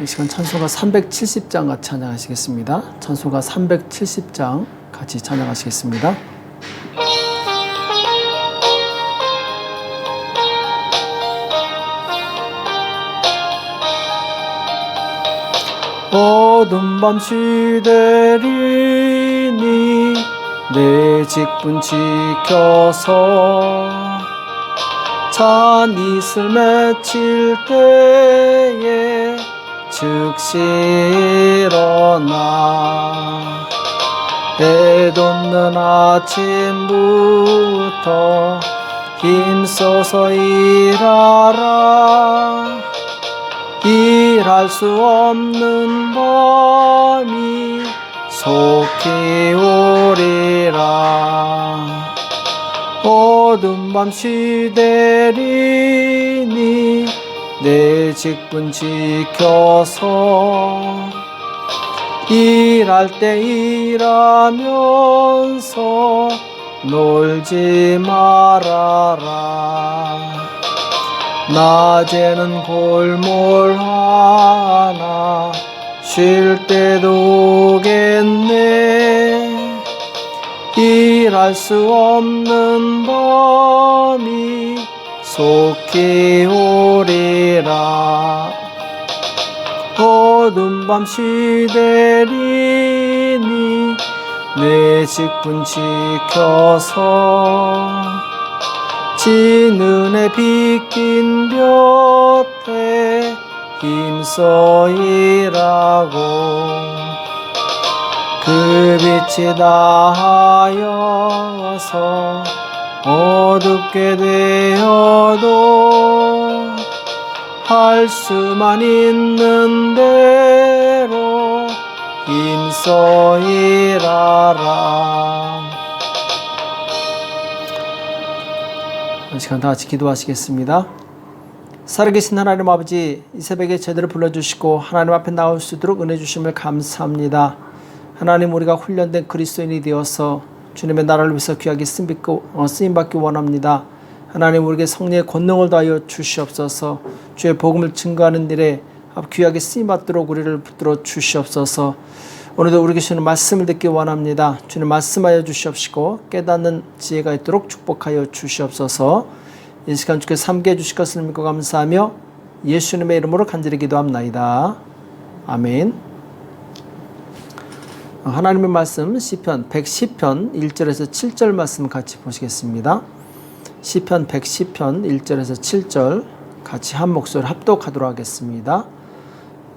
이 시간 찬송가 370장 같이 찬양하시겠습니다. 찬송가 370장 같이 찬양하시겠습니다. 어두운 밤 시대리니 내 직분 지켜서 찬 이슬 맺힐 때에 즉시 일어나 해 돋는 아침부터 힘써서 일하라. 일할 수 없는 밤이 속히 오리라. 어두운 밤 시대리니 내 직분 지켜서 일할 때 일하면서 놀지 말아라. 낮에는 골몰 하나 쉴 때도 오겠네. 일할 수 없는 밤이 속히 오리라. 어두운 밤 시대리니 내 직분 지켜서 지는 해 빗긴 볕에 힘써 일하고 그 빛이 다하여서 어둡게 되어도 할 수만 있는 대로 힘써 일하라. 이 시간 다 같이 기도하시겠습니다. 살아계신 하나님 아버지, 이 새벽에 제대로 불러주시고 하나님 앞에 나올 수 있도록 은혜 주심을 감사합니다. 하나님, 우리가 훈련된 그리스도인이 되어서 주님의 나라를 위해서 귀하게 쓰임받기 원합니다. 하나님, 우리에게 성령의 권능을 더하여 주시옵소서. 주의 복음을 증거하는 일에 귀하게 쓰임받도록 우리를 붙들어 주시옵소서. 오늘도 우리에게 주시는 말씀을 듣기 원합니다. 주님 말씀하여 주시옵시고 깨닫는 지혜가 있도록 축복하여 주시옵소서. 이 시간 주께서 함께해 주실 것을 믿고 감사하며 예수님의 이름으로 간절히 기도합나이다. 아멘. 하나님의 말씀 시편 110편 1절에서 7절 말씀 같이 보시겠습니다. 시편 110편 1절에서 7절 같이 한 목소리 합독하도록 하겠습니다.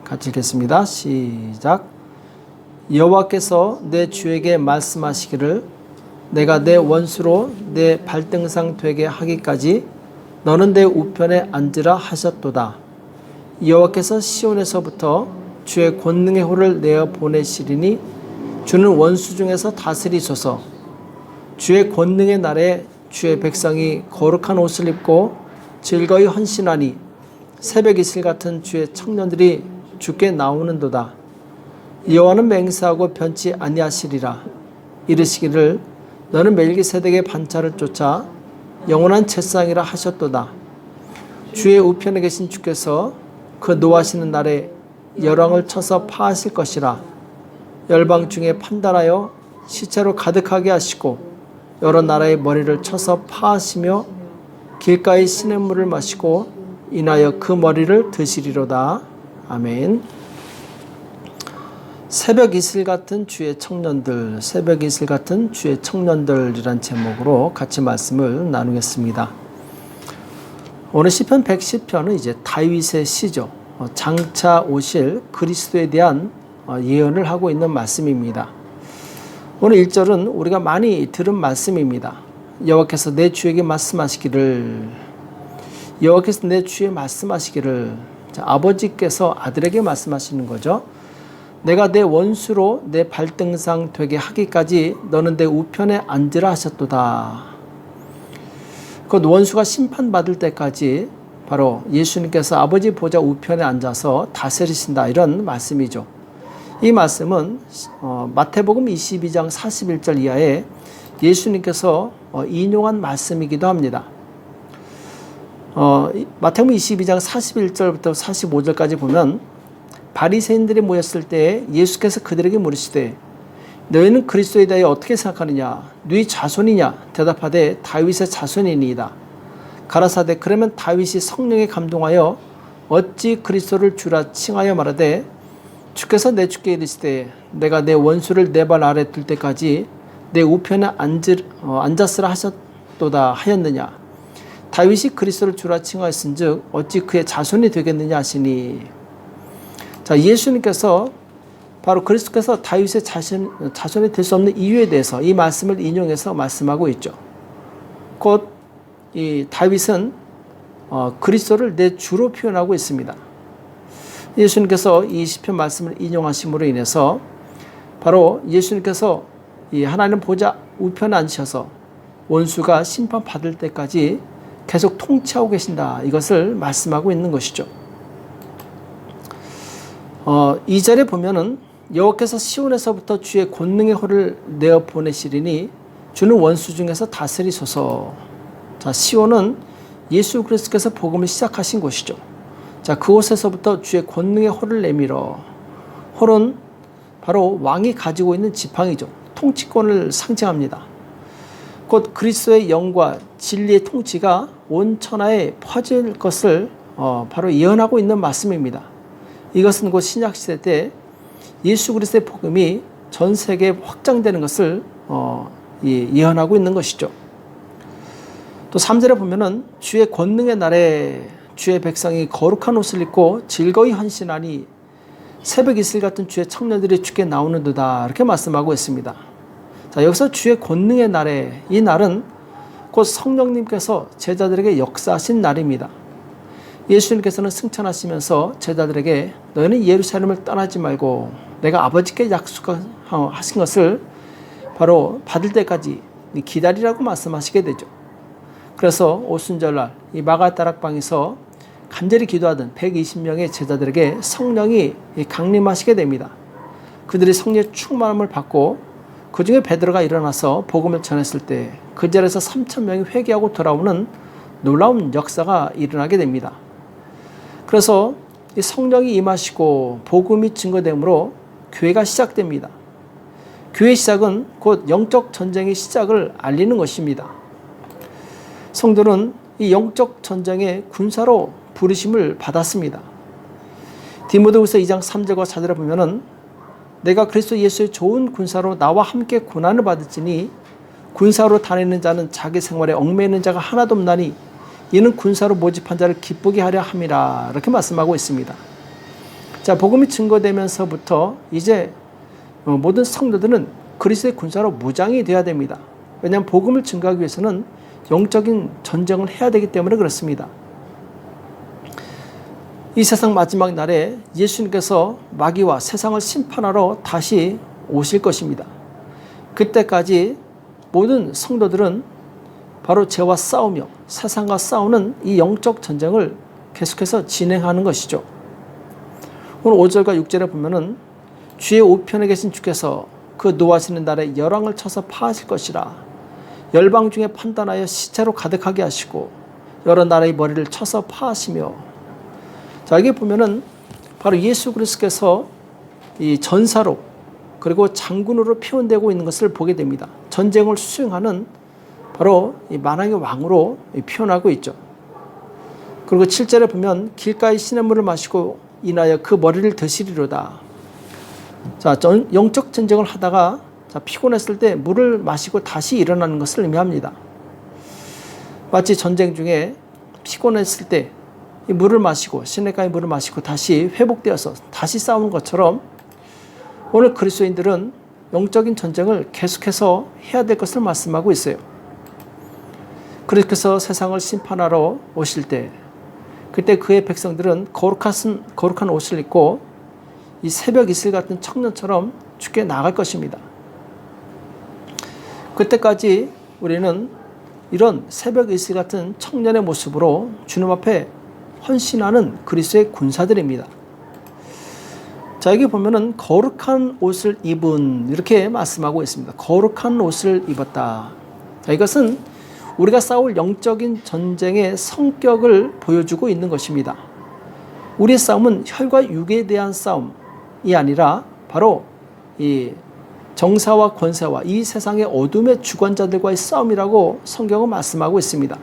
같이 읽겠습니다. 시작. 여호와께서 내 주에게 말씀하시기를 내가 내 원수로 내 발등상 되게 하기까지 너는 내 우편에 앉으라 하셨도다. 여호와께서 시온에서부터 주의 권능의 호를 내어 보내시리니 주는 원수 중에서 다스리소서. 주의 권능의 날에 주의 백성이 거룩한 옷을 입고 즐거이 헌신하니 새벽 이슬 같은 주의 청년들이 주께 나오는도다. 여호와는 맹세하고 변치 아니하시리라. 이르시기를 너는 멜기세덱의 반차를 쫓아 영원한 제사장이라 하셨도다. 주의 우편에 계신 주께서 그 노하시는 날에 열왕을 쳐서 파하실 것이라. 열방 중에 판단하여 시체로 가득하게 하시고 여러 나라의 머리를 쳐서 파하시며 길가의 시냇물을 마시고 인하여 그 머리를 드시리로다. 아멘. 새벽 이슬 같은 주의 청년들, 새벽 이슬 같은 주의 청년들이란 제목으로 같이 말씀을 나누겠습니다. 오늘 시편 110편은 이제 다윗의 시죠. 장차 오실 그리스도에 대한 예언을 하고 있는 말씀입니다. 오늘 1절은 우리가 많이 들은 말씀입니다. 여호와께서 내 주에게 말씀하시기를, 여호와께서 내 주에 말씀하시기를, 아버지께서 아들에게 말씀하시는 거죠. 내가 내 원수로 내 발등상 되게 하기까지 너는 내 우편에 앉으라 하셨도다. 그 원수가 심판받을 때까지 바로 예수님께서 아버지 보좌 우편에 앉아서 다스리신다, 이런 말씀이죠. 이 말씀은 마태복음 22장 41절 이하에 예수님께서 인용한 말씀이기도 합니다. 마태복음 22장 41절부터 45절까지 보면 바리새인들이 모였을 때 예수께서 그들에게 물으시되 너희는 그리스도에 대해 어떻게 생각하느냐? 너희 자손이냐? 대답하되 다윗의 자손이니이다. 가라사대 그러면 다윗이 성령에 감동하여 어찌 그리스도를 주라 칭하여 말하되 주께서 내 주께 이르시되 내가 내 원수를 내 발 아래 둘 때까지 내 우편에 앉았으라 하셨도다 하였느냐? 다윗이 그리스도를 주라 칭하였은즉 어찌 그의 자손이 되겠느냐 하시니. 자, 예수님께서 바로 그리스도께서 다윗의 자손이 될 수 없는 이유에 대해서 이 말씀을 인용해서 말씀하고 있죠. 곧 이 다윗은 그리스도를 내 주로 표현하고 있습니다. 예수님께서 이 시편 말씀을 인용하심으로 인해서 바로 예수님께서 이 하나님 보좌 우편에 앉으셔서 원수가 심판받을 때까지 계속 통치하고 계신다. 이것을 말씀하고 있는 것이죠. 2절에 보면은 여호와께서 시온에서부터 주의 권능의 호를 내어 보내시리니 주는 원수 중에서 다스리소서. 자, 시온은 예수 그리스도께서 복음을 시작하신 곳이죠. 자, 그곳에서부터 주의 권능의 호를 내밀어. 홀은 바로 왕이 가지고 있는 지팡이죠. 통치권을 상징합니다. 곧 그리스도의 영과 진리의 통치가 온 천하에 퍼질 것을 바로 예언하고 있는 말씀입니다. 이것은 곧 신약시대 때 예수 그리스도의 복음이 전 세계에 확장되는 것을 예언하고 있는 것이죠. 또 3절에 보면은 주의 권능의 날에 주의 백성이 거룩한 옷을 입고 즐거이 헌신하니 새벽 이슬 같은 주의 청년들이 주께 나오는도다. 이렇게 말씀하고 있습니다. 자, 여기서 주의 권능의 날에, 이 날은 곧 성령님께서 제자들에게 역사하신 날입니다. 예수님께서는 승천하시면서 제자들에게 너희는 예루살렘을 떠나지 말고 내가 아버지께 약속하신 것을 바로 받을 때까지 기다리라고 말씀하시게 되죠. 그래서 오순절날 이 마가다락방에서 간절히 기도하던 120명의 제자들에게 성령이 강림하시게 됩니다. 그들이 성령의 충만함을 받고 그 중에 베드로가 일어나서 복음을 전했을 때 그 자리에서 3,000명이 회개하고 돌아오는 놀라운 역사가 일어나게 됩니다. 그래서 이 성령이 임하시고 복음이 증거되므로 교회가 시작됩니다. 교회 시작은 곧 영적 전쟁의 시작을 알리는 것입니다. 성도는 이 영적 전쟁의 군사로 부르심을 받았습니다. 디모데후서 2장 3절과 4절에 보면은 내가 그리스도 예수의 좋은 군사로 나와 함께 고난을 받을지니 군사로 다니는 자는 자기 생활에 얽매이는 자가 하나도 없나니 이는 군사로 모집한 자를 기쁘게 하려 함이라. 이렇게 말씀하고 있습니다. 자, 복음이 증거되면서부터 이제 모든 성도들은 그리스도의 군사로 무장이 되어야 됩니다. 왜냐하면 복음을 증거하기 위해서는 영적인 전쟁을 해야 되기 때문에 그렇습니다. 이 세상 마지막 날에 예수님께서 마귀와 세상을 심판하러 다시 오실 것입니다. 그때까지 모든 성도들은 바로 죄와 싸우며 세상과 싸우는 이 영적 전쟁을 계속해서 진행하는 것이죠. 오늘 5절과 6절에 보면은 주의 우편에 계신 주께서 그 노하시는 날에 열왕을 쳐서 파하실 것이라. 열방 중에 판단하여 시체로 가득하게 하시고 여러 나라의 머리를 쳐서 파하시며. 자, 여기 보면은 바로 예수 그리스도께서 이 전사로 그리고 장군으로 표현되고 있는 것을 보게 됩니다. 전쟁을 수행하는 바로 이 만왕의 왕으로 표현하고 있죠. 그리고 7절에 보면 길가의 시냇물을 마시고 인하여 그 머리를 드시리로다. 자, 영적 전쟁을 하다가 피곤했을 때 물을 마시고 다시 일어나는 것을 의미합니다. 마치 전쟁 중에 피곤했을 때 이 물을 마시고 시냇가의 물을 마시고 다시 회복되어서 다시 싸우는 것처럼 오늘 그리스도인들은 영적인 전쟁을 계속해서 해야 될 것을 말씀하고 있어요. 그래서 세상을 심판하러 오실 때 그때 그의 백성들은 거룩한 옷을 입고 이 새벽 이슬 같은 청년처럼 주께 나갈 것입니다. 그때까지 우리는 이런 새벽 이슬 같은 청년의 모습으로 주님 앞에 헌신하는 그리스도의 군사들입니다. 자, 여기 보면은 거룩한 옷을 입은 이렇게 말씀하고 있습니다. 거룩한 옷을 입었다. 자, 이것은 우리가 싸울 영적인 전쟁의 성격을 보여주고 있는 것입니다. 우리의 싸움은 혈과 육에 대한 싸움이 아니라 바로 이 정사와 권세와 이 세상의 어둠의 주관자들과의 싸움이라고 성경은 말씀하고 있습니다.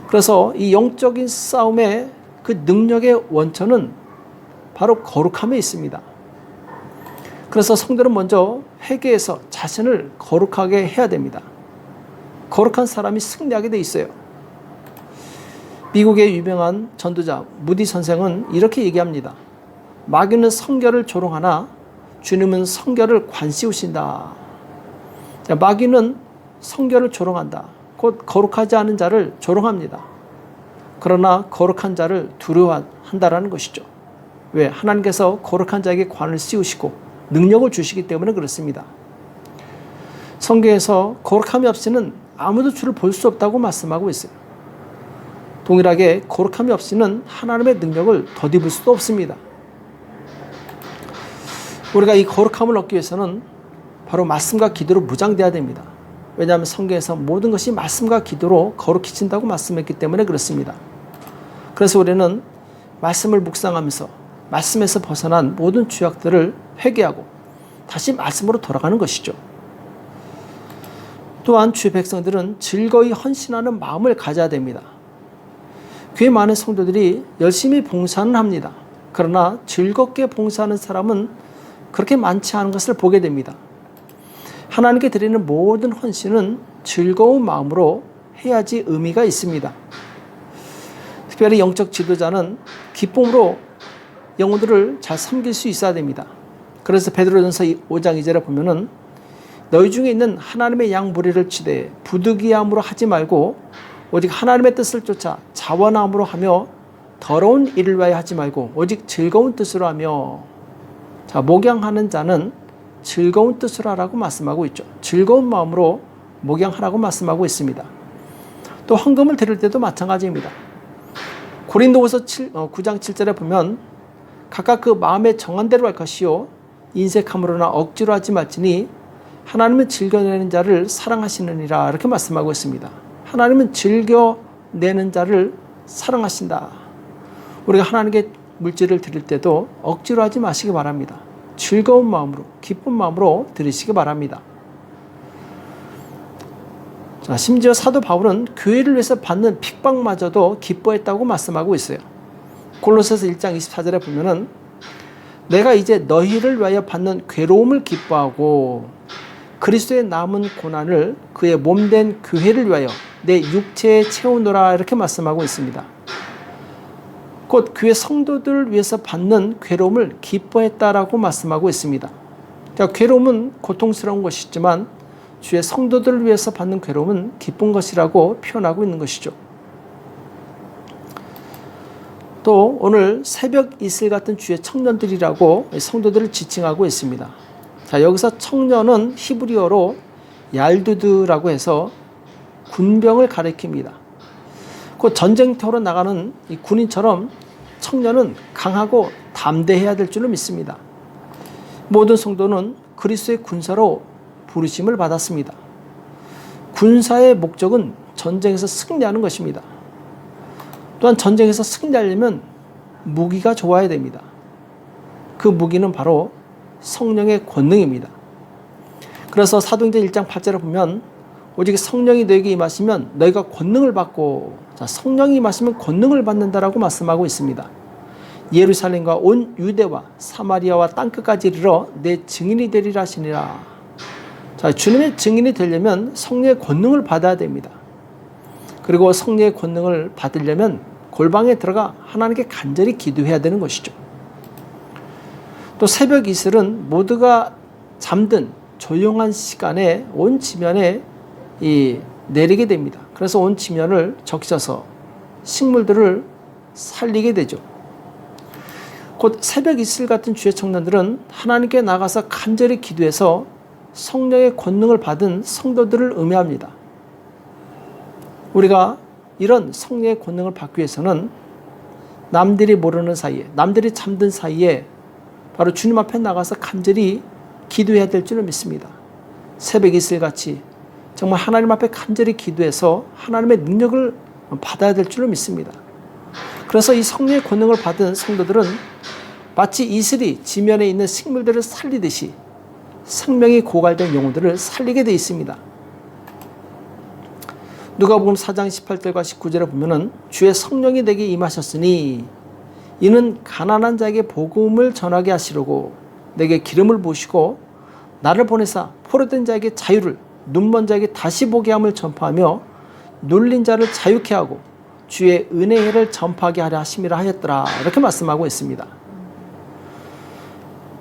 그래서 이 영적인 싸움의 그 능력의 원천은 바로 거룩함에 있습니다. 그래서 성도는 먼저 회개해서 자신을 거룩하게 해야 됩니다. 거룩한 사람이 승리하게 돼 있어요. 미국의 유명한 전도자 무디 선생은 이렇게 얘기합니다. 마귀는 성결을 조롱하나 주님은 성결을 관씌우신다. 마귀는 성결을 조롱한다. 곧 거룩하지 않은 자를 조롱합니다. 그러나 거룩한 자를 두려워한다라는 것이죠. 왜? 하나님께서 거룩한 자에게 관을 씌우시고 능력을 주시기 때문에 그렇습니다. 성경에서 거룩함이 없이는 아무도 주를 볼 수 없다고 말씀하고 있어요. 동일하게 거룩함이 없이는 하나님의 능력을 덧입을 수도 없습니다. 우리가 이 거룩함을 얻기 위해서는 바로 말씀과 기도로 무장되어야 됩니다. 왜냐하면 성경에서 모든 것이 말씀과 기도로 거룩해진다고 말씀했기 때문에 그렇습니다. 그래서 우리는 말씀을 묵상하면서 말씀에서 벗어난 모든 죄악들을 회개하고 다시 말씀으로 돌아가는 것이죠. 또한 주의 백성들은 즐거이 헌신하는 마음을 가져야 됩니다. 교회 많은 성도들이 열심히 봉사는 합니다. 그러나 즐겁게 봉사하는 사람은 그렇게 많지 않은 것을 보게 됩니다. 하나님께 드리는 모든 헌신은 즐거운 마음으로 해야지 의미가 있습니다. 특별히 영적 지도자는 기쁨으로 영혼들을 잘 섬길 수 있어야 됩니다. 그래서 베드로전서 5장 2절에 보면은 너희 중에 있는 하나님의 양 무리를 치되 부득이함으로 하지 말고 오직 하나님의 뜻을 쫓아 자원함으로 하며 더러운 일을 위하여 하지 말고 오직 즐거운 뜻으로 하며. 자, 목양하는 자는 즐거운 뜻으로 하라고 말씀하고 있죠. 즐거운 마음으로 목양하라고 말씀하고 있습니다. 또 헌금을 드릴 때도 마찬가지입니다. 고린도후서 9장 7절에 보면 각각 그 마음에 정한 대로 할 것이요 인색함으로나 억지로 하지 말지니 하나님은 즐겨내는 자를 사랑하시느니라 이렇게 말씀하고 있습니다. 하나님은 즐겨내는 자를 사랑하신다. 우리가 하나님께 물질을 드릴 때도 억지로 하지 마시기 바랍니다. 즐거운 마음으로 기쁜 마음으로 드리시기 바랍니다. 자, 심지어 사도 바울은 교회를 위해서 받는 핍박마저도 기뻐했다고 말씀하고 있어요. 골로새서 1장 24절에 보면은 내가 이제 너희를 위하여 받는 괴로움을 기뻐하고 그리스도의 남은 고난을 그의 몸된 교회를 위하여 내 육체에 채우노라 이렇게 말씀하고 있습니다. 곧 교회 성도들을 위해서 받는 괴로움을 기뻐했다라고 말씀하고 있습니다. 그러니까 괴로움은 고통스러운 것이지만 주의 성도들을 위해서 받는 괴로움은 기쁜 것이라고 표현하고 있는 것이죠. 또 오늘 새벽 이슬 같은 주의 청년들이라고 성도들을 지칭하고 있습니다. 자, 여기서 청년은 히브리어로 얄두드라고 해서 군병을 가리킵니다. 그 전쟁터로 나가는 이 군인처럼 청년은 강하고 담대해야 될 줄로 믿습니다. 모든 성도는 그리스도의 군사로 부르심을 받았습니다. 군사의 목적은 전쟁에서 승리하는 것입니다. 또한 전쟁에서 승리하려면 무기가 좋아야 됩니다. 그 무기는 바로 성령의 권능입니다. 그래서 사도행전 1장 8절에 보면 오직 성령이 너에게 임하시면 너희가 권능을 받고, 자, 성령이 임하시면 권능을 받는다라고 말씀하고 있습니다. 예루살렘과 온 유대와 사마리아와 땅끝까지 이르러 내 증인이 되리라 하시니라. 자, 주님의 증인이 되려면 성령의 권능을 받아야 됩니다. 그리고 성령의 권능을 받으려면 골방에 들어가 하나님께 간절히 기도해야 되는 것이죠. 또 새벽 이슬은 모두가 잠든 조용한 시간에 온 지면에 내리게 됩니다. 그래서 온 지면을 적셔서 식물들을 살리게 되죠. 곧 새벽 이슬 같은 주의 청년들은 하나님께 나가서 간절히 기도해서 성령의 권능을 받은 성도들을 의미합니다. 우리가 이런 성령의 권능을 받기 위해서는 남들이 모르는 사이에, 남들이 잠든 사이에 바로 주님 앞에 나가서 간절히 기도해야 될 줄을 믿습니다. 새벽 이슬같이 정말 하나님 앞에 간절히 기도해서 하나님의 능력을 받아야 될 줄을 믿습니다. 그래서 이 성령의 권능을 받은 성도들은 마치 이슬이 지면에 있는 식물들을 살리듯이 생명이 고갈된 영혼들을 살리게 되어 있습니다. 누가복음 4장 18절과 19절에 보면은 주의 성령이 내게 임하셨으니 이는 가난한 자에게 복음을 전하게 하시려고 내게 기름을 부으시고 나를 보내사 포로된 자에게 자유를, 눈먼 자에게 다시 보게 함을 전파하며 눌린 자를 자유케 하고 주의 은혜의 해를 전파하게 하려 하심이라 하였더라. 이렇게 말씀하고 있습니다.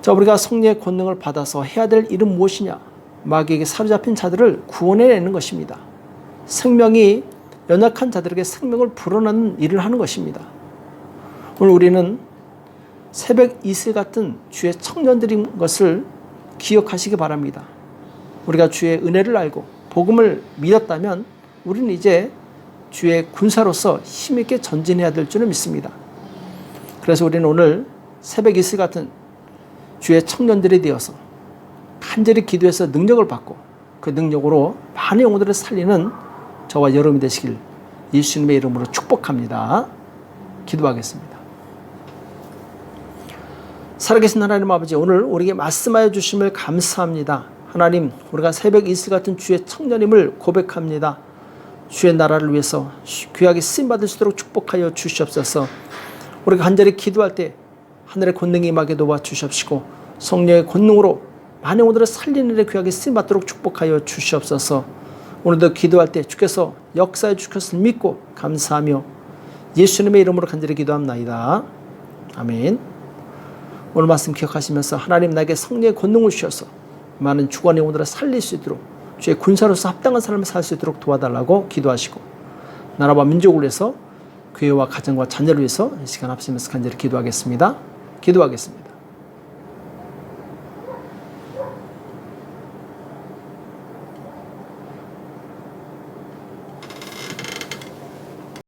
자, 우리가 성령의 권능을 받아서 해야 될 일은 무엇이냐? 마귀에게 사로잡힌 자들을 구원해내는 것입니다. 생명이 연약한 자들에게 생명을 불어넣는 일을 하는 것입니다. 오늘 우리는 새벽 이슬 같은 주의 청년들인 것을 기억하시기 바랍니다. 우리가 주의 은혜를 알고 복음을 믿었다면 우리는 이제 주의 군사로서 힘있게 전진해야 될 줄을 믿습니다. 그래서 우리는 오늘 새벽 이슬 같은 주의 청년들이 되어서 간절히 기도해서 능력을 받고 그 능력으로 많은 영혼들을 살리는 저와 여러분이 되시길 예수님의 이름으로 축복합니다. 기도하겠습니다. 살아계신 하나님 아버지, 오늘 우리에게 말씀하여 주심을 감사합니다. 하나님, 우리가 새벽 이슬 같은 주의 청년임을 고백합니다. 주의 나라를 위해서 귀하게 쓰임받을 수 있도록 축복하여 주시옵소서. 우리가 간절히 기도할 때 하늘의 권능이 임하게 도와주시옵시고 성령의 권능으로 많은 영혼들을 살리는 데 귀하게 쓰임받도록 축복하여 주시옵소서. 오늘도 기도할 때 주께서 역사해 주셨을 믿고 감사하며 예수님의 이름으로 간절히 기도합나이다. 아멘. 오늘 말씀 기억하시면서 하나님 나에게 성령의 권능을 주셔서 많은 죽어가는 영혼들을 살릴 수 있도록 주의 군사로서 합당한 삶을 살 수 있도록 도와달라고 기도하시고 나라와 민족을 위해서 교회와 가정과 자녀를 위해서 이 시간 합심해서 간절히 기도하겠습니다. 기도하겠습니다.